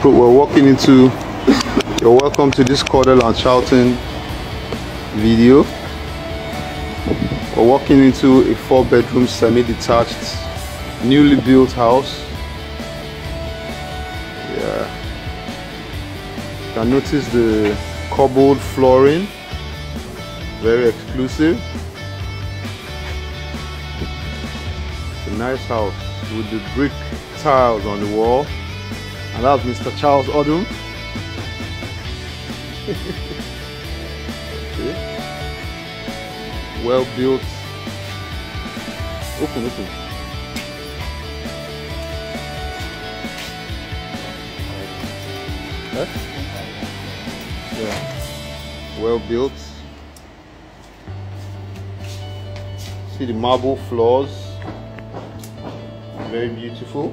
we're walking into. You're welcome to this Cordell and Charlton video. We're walking into a 4-bedroom semi-detached, newly built house. Yeah, you can notice the cobbled flooring, very exclusive. It's a nice house with the brick tiles on the wall, and that's Mr. Charles Odum. Okay. Well built. Open. Huh? Yeah. Well built. See the marble floors. Very beautiful.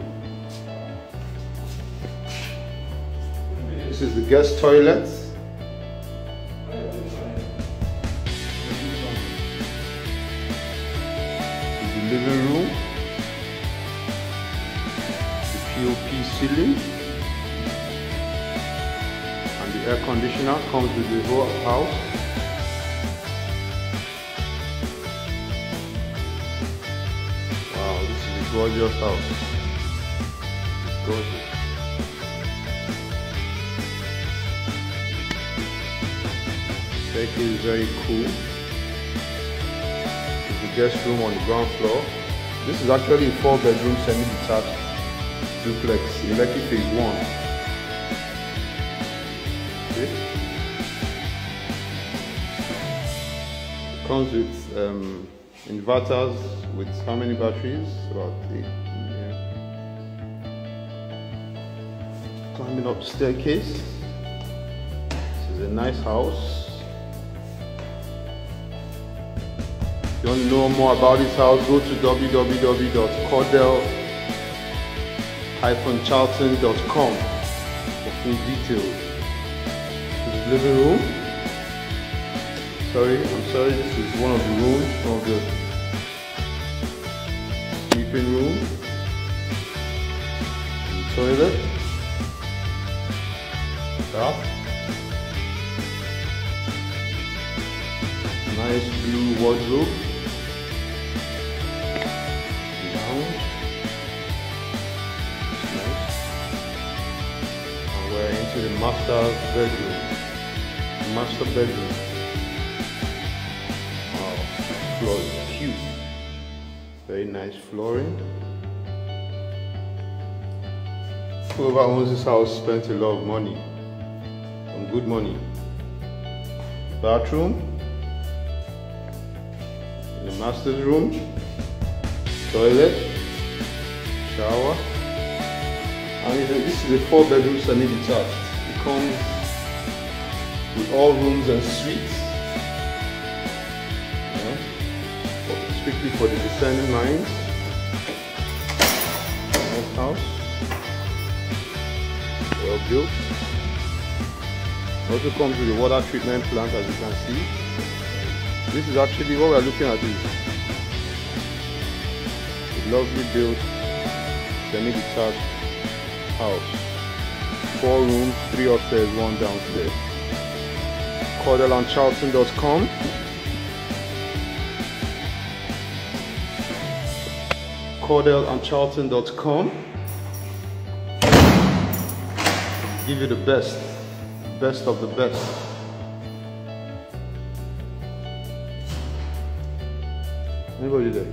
This is the guest toilet. The living room, the POP ceiling, and the air conditioner comes with the whole house. Wow, this is a gorgeous house. It's gorgeous. Staircase is very cool. The guest room on the ground floor. This is actually a 4-bedroom semi-detached duplex in Lekki Phase 1. Okay. It comes with inverters with how many batteries? About 8. Yeah. Climbing up the staircase. This is a nice house. If you want to know more about this house, go to www.cordell-charlton.com for full details. This is the living room. I'm sorry, this is one of the rooms, one of the sleeping room. The toilet. Bath. Nice blue wardrobe. Nice. And we're into the master bedroom. Master bedroom. Wow, floor is cute. Very nice flooring. Whoever owns this house spent a lot of money. Some good money. Bathroom. The master's room. Toilet. Shower. And this is a 4-bedroom semi-detached. It comes with all rooms and suites. Yeah. Strictly for the descending minds. Nice house. Well built. Also comes with a water treatment plant, as you can see. This is actually what we are looking at. Is a lovely built semi-detached house. 4 rooms, 3 upstairs, 1 downstairs. CordellAndCharlton.com. CordellAndCharlton.com. Give you the best of the best. Anybody there?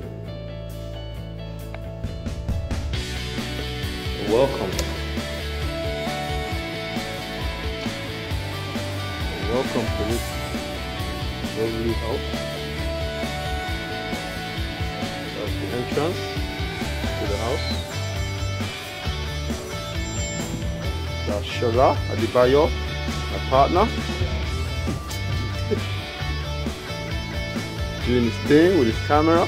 Welcome. Welcome to this lovely house. That's the entrance to the house. That's Shola Adebayo, my partner. Doing his thing with his camera.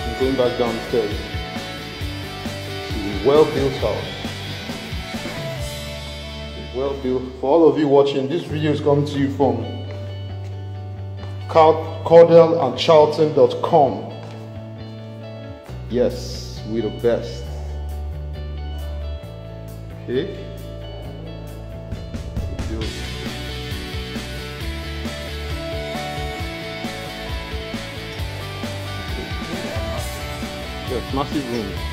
I'm going back downstairs. This is a well-built house. well built. For all of you watching, this video is coming to you from cordelandcharlton.com. Yes, we're the best. Okay. Yes, massive room.